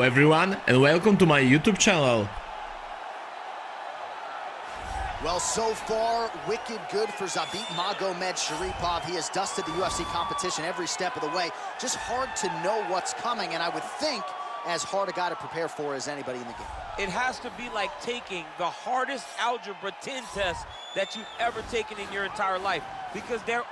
everyone, and welcome to my YouTube channel. Well, so far, wicked good for Zabit Magomedsharipov. He has dusted the UFC competition every step of the way. Just hard to know what's coming, and I would think as hard a guy to prepare for as anybody in the game. It has to be like taking the hardest algebra 10 test that you've ever taken in your entire life, because there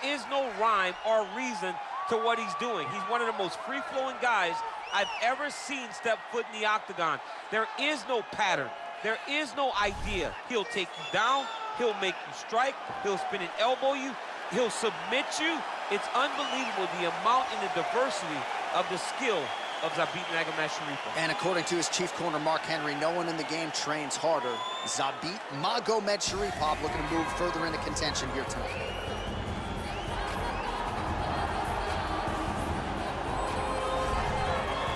is no rhyme or reason to what he's doing. He's one of the most free-flowing guys I've ever seen step foot in the octagon. There is no pattern. There is no idea. He'll take you down. He'll make you strike. He'll spin and elbow you. He'll submit you. It's unbelievable the amount and the diversity of the skill of Zabit Magomedsharipov. And according to his chief corner, Mark Henry, no one in the game trains harder. Zabit Magomedsharipov looking to move further into contention here tonight.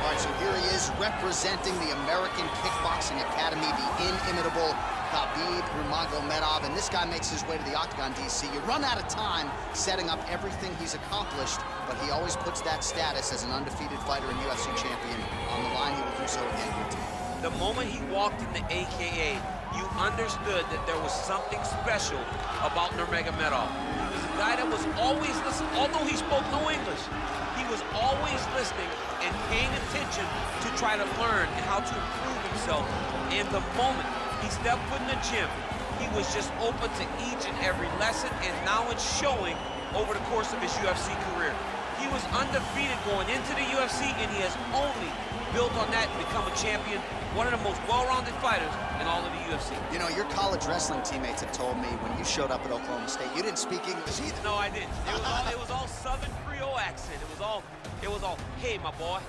All right, so here he is representing the American Kickboxing Academy, the inimitable Khabib Nurmagomedov, and this guy makes his way to the octagon, DC. You run out of time setting up everything he's accomplished, but he always puts that status as an undefeated fighter and UFC champion on the line. He will do so again here tonight. The moment he walked in the AKA, you understood that there was something special about Nurmagomedov. He was a guy that was always listening, although he spoke no English. He was always listening and paying attention to try to learn and how to improve himself. And the moment he stepped foot in the gym, he was just open to each and every lesson, and now it's showing over the course of his UFC career. He was undefeated going into the UFC, and he has only built on that and become a champion, one of the most well-rounded fighters in all of the UFC. You know, your college wrestling teammates have told me when you showed up at Oklahoma State, you didn't speak English either. No, I didn't. It was all Southern Creole accent. It was all, hey, my boy.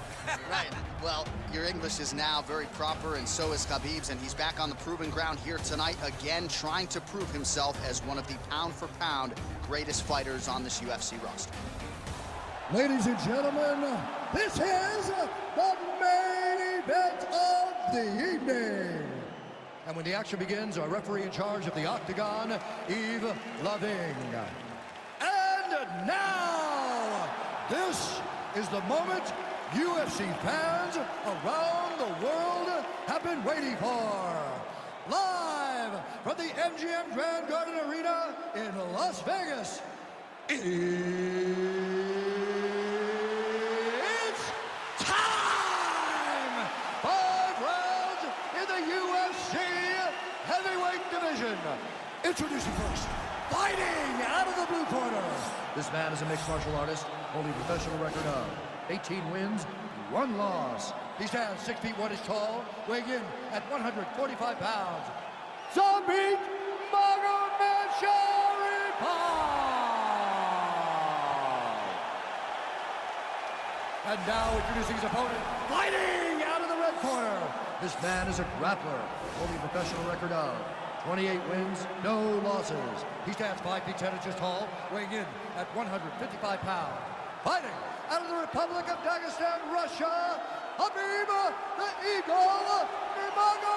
Right. Well, your English is now very proper, and so is Khabib's, and he's back on the proving ground here tonight, again, trying to prove himself as one of the pound-for-pound greatest fighters on this UFC roster. Ladies and gentlemen, this is the main event of the evening. And when the action begins, our referee in charge of the octagon, Yves Loving. And now, this is the moment UFC fans around the world have been waiting for. Live from the MGM Grand Garden Arena in Las Vegas. It's time! 5 rounds in the UFC heavyweight division. Introducing first, fighting out of the blue corner. This man is a mixed martial artist, holding a professional record of 18 wins, 1 loss. He stands 6 feet 1 inch tall, weighing in at 145 pounds. Zabit Magomedsharipov! And now introducing his opponent, fighting out of the red corner. This man is a grappler, holding a professional record of 28 wins, no losses. He stands 5 feet 10 inches tall, weighing in at 155 pounds. Fighting out of the Republic of Dagestan, Russia, Khabib the Eagle Nurmagomedov.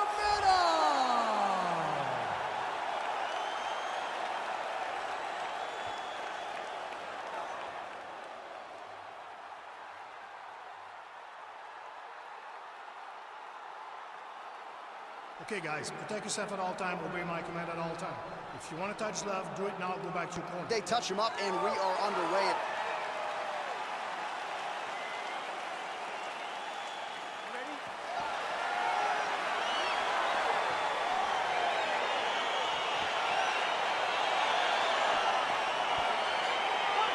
Okay, guys, protect yourself at all time, obey my command at all time. If you want to touch love, do it now, go back to your corner. They touch him up, and we are underway.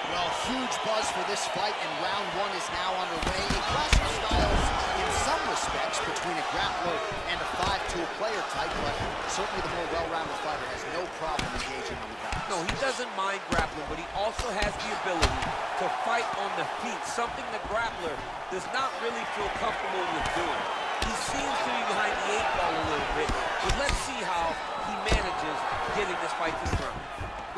Well, huge buzz for this fight, and round 1 is now underway. A clash of styles in some respects between a grappler and a 5-tool player type, but certainly the more well-rounded fighter has no problem engaging on the ground. No, he doesn't mind grappling, but he also has the ability to fight on the feet, something the grappler does not really feel comfortable with doing. He seems to be behind the 8 ball a little bit, but let's see how he manages getting this fight to the ground.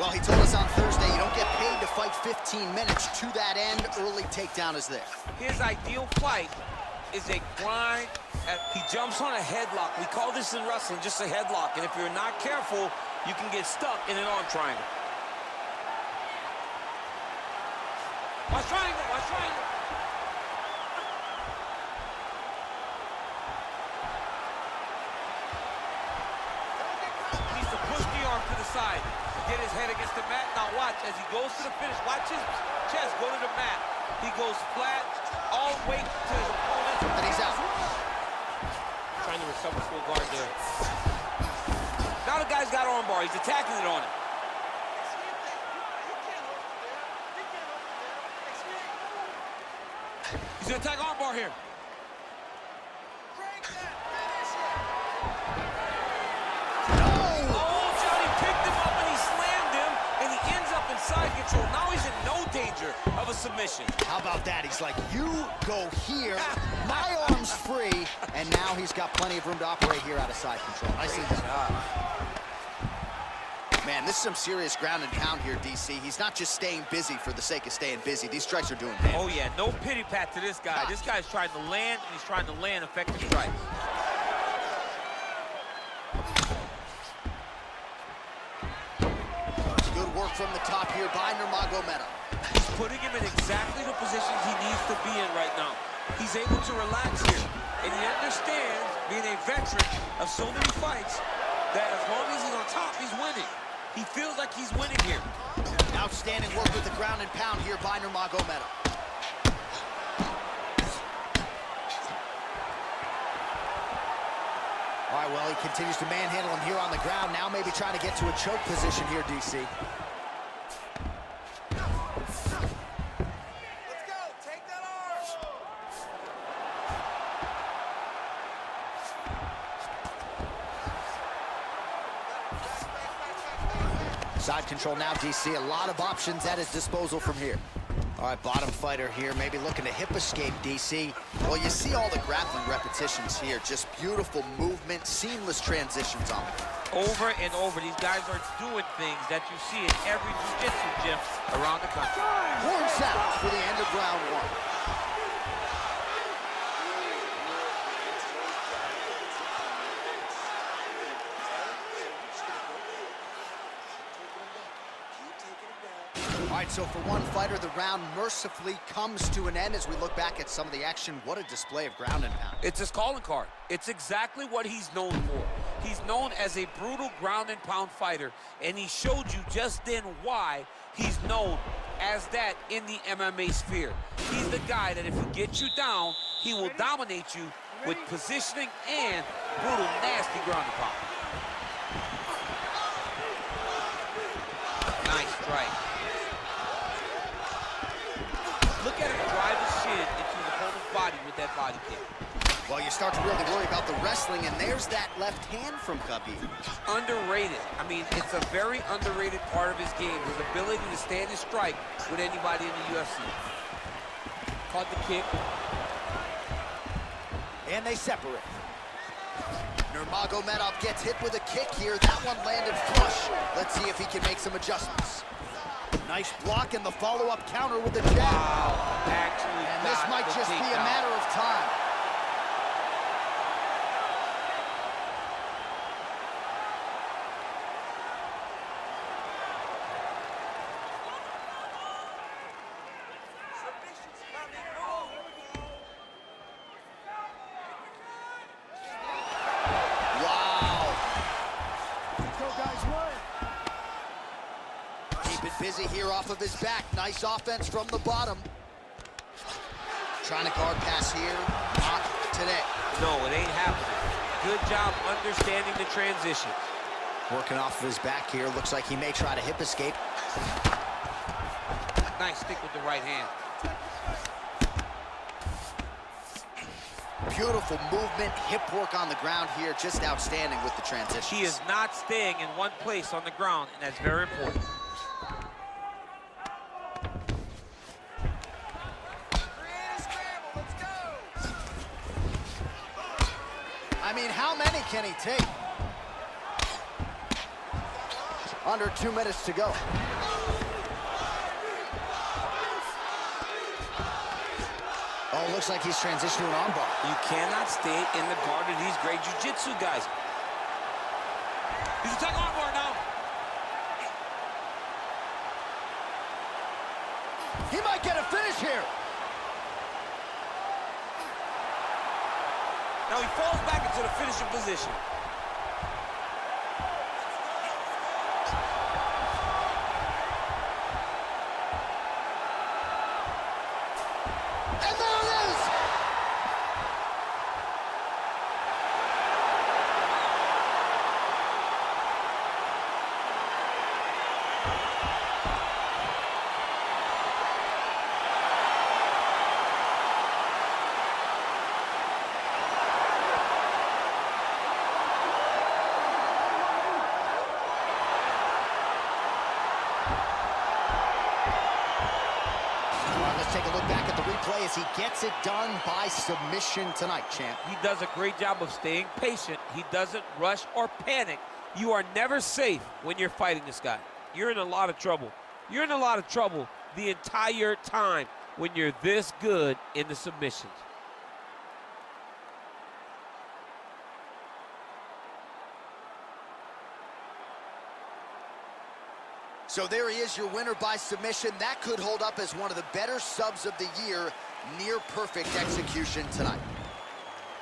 Well, he told us on Thursday you don't get paid to fight 15 minutes. To that end, early takedown is there. His ideal fight is a grind. He jumps on a headlock. We call this in wrestling just a headlock. And if you're not careful, you can get stuck in an arm triangle. Watch triangle, watch triangle. outside. Get his head against the mat. Now watch, as he goes to the finish, watch his chest go to the mat. He goes flat, all weight to his opponent. And he's out. Trying to recover full guard there. Now the guy's got armbar. He's attacking it on him. He's gonna attack armbar here. Side control. Now he's in no danger of a submission. How about that? He's like, you go here, my arm's free, and now he's got plenty of room to operate here out of side control. I see this. Man, this is some serious ground and pound here, DC. He's not just staying busy for the sake of staying busy. These strikes are doing damage. Oh, yeah. No pity pat to this guy. This guy's trying to land, and he's trying to land effective strikes. Good work from the top here by Nurmagomedov. He's putting him in exactly the positions he needs to be in right now. He's able to relax here, and he understands, being a veteran of so many fights, that as long as he's on top, he's winning. He feels like he's winning here. Outstanding work with the ground and pound here by Nurmagomedov. All right, well, he continues to manhandle him here on the ground. Now maybe trying to get to a choke position here, DC. Let's go. Take that arm. Side control now, DC. A lot of options at his disposal from here. All right, bottom fighter here, maybe looking to hip escape, DC. Well, you see all the grappling repetitions here. Just beautiful movement, seamless transitions on the ground. Over and over, these guys are doing things that you see in every jiu-jitsu gym around the country. Horn sounds for the end of round one. All right, so for one fighter, the round mercifully comes to an end as we look back at some of the action. What a display of ground and pound. It's his calling card. It's exactly what he's known for. He's known as a brutal ground and pound fighter, and he showed you just then why he's known as that in the MMA sphere. He's the guy that if he gets you down, he will dominate you with positioning and brutal, nasty ground and pound. Nice strike. Look at him drive his shin into the opponent's body with that body kick. Well, you start to really worry about the wrestling, and there's that left hand from Khabib. Underrated. I mean, it's a very underrated part of his game, his ability to stand and strike with anybody in the UFC. Caught the kick. And they separate. Nurmagomedov gets hit with a kick here. That one landed flush. Let's see if he can make some adjustments. Nice block and the follow-up counter with the jab. Wow, actually, and this might just be a matter of time. Busy here off of his back. Nice offense from the bottom. Trying to guard pass here. Not today. No, it ain't happening. Good job understanding the transition. Working off of his back here. Looks like he may try to hip escape. Nice stick with the right hand. Beautiful movement, hip work on the ground here. Just outstanding with the transition. He is not staying in one place on the ground, and that's very important. I mean, how many can he take? Under 2 minutes to go. Oh, looks like he's transitioned to an armbar. You cannot stay in the guard of these great jiu-jitsu guys. He's attacking armbar now. He might get a finish here. Now he falls back into the finishing position. take a look back at the replay as he gets it done by submission tonight, champ. He does a great job of staying patient. He doesn't rush or panic. You are never safe when you're fighting this guy. You're in a lot of trouble. You're in a lot of trouble the entire time when you're this good in the submissions. So there he is, your winner by submission. That could hold up as one of the better subs of the year. Near perfect execution tonight.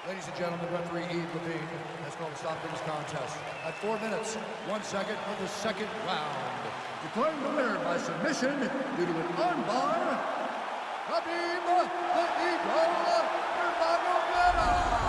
Ladies and gentlemen, referee Yves Levine has called a stop to this contest at 4 minutes, 1 second of the second round. Declaring the winner by submission due to an armbar, Khabib the Eagle Nurmagomedov.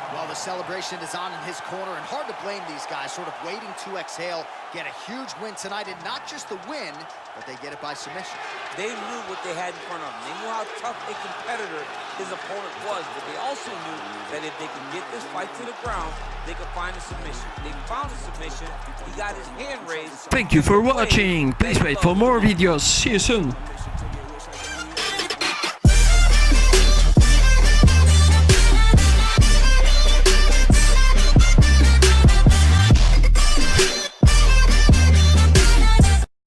Well, the celebration is on in his corner, and hard to blame these guys, sort of waiting to exhale, get a huge win tonight, and not just the win, but they get it by submission. They knew what they had in front of them. They knew how tough a competitor his opponent was, but they also knew that if they could get this fight to the ground, they could find a submission. They found a submission. He got his hand raised. Thank you for watching. Please wait for more videos. See you soon.